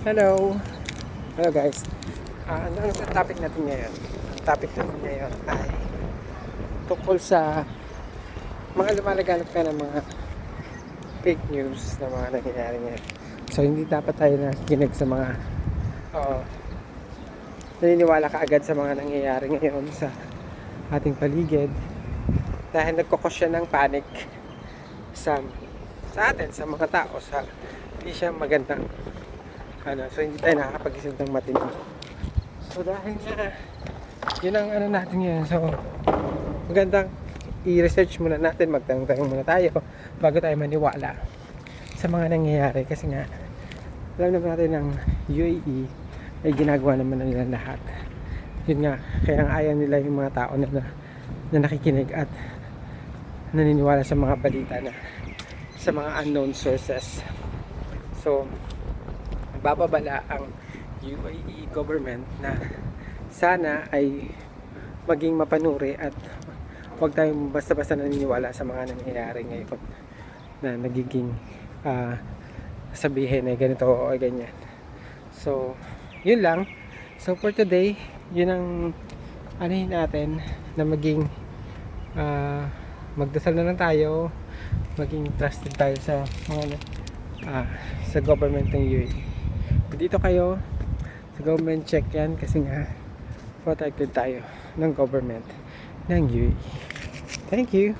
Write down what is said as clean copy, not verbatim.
Hello! Hello guys. Ano ang topic natin ngayon? Ang topic natin ngayon ay tungkol sa mga lumalaganap ka ng mga fake news na mga nangyayari ngayon. So hindi dapat tayo nakikinig sa mga naniniwala ka agad sa mga nangyayari ngayon sa ating paligid dahil nagkukos siya ng panic sa atin, sa mga tao, sa hindi siya magandang so hindi tayo nakakapag-isip ng matindi. So dahil nga yun ang natin ngayon, so magandang i-research muna natin, magtanong-tanong muna tayo bago tayo maniwala sa mga nangyayari, kasi nga alam naman natin ng UAE ay ginagawa naman na nila lahat. Yun nga, kaya ayaw nila yung mga tao na nakikinig at naniniwala sa mga balita na sa mga unknown sources. So bababala ang UAE government na sana ay maging mapanuri at huwag tayong basta-basta naniniwala sa mga nangyayari ngayon na nagiging sabihin ay ganito o ganyan. So yun lang. So for today, yun ang anahin natin, na maging magdasal na lang tayo, maging trusted tayo sa mga sa government ng UAE. Dito kayo sa government, check yan, kasi nga protected tayo ng government ng UAE. Thank you.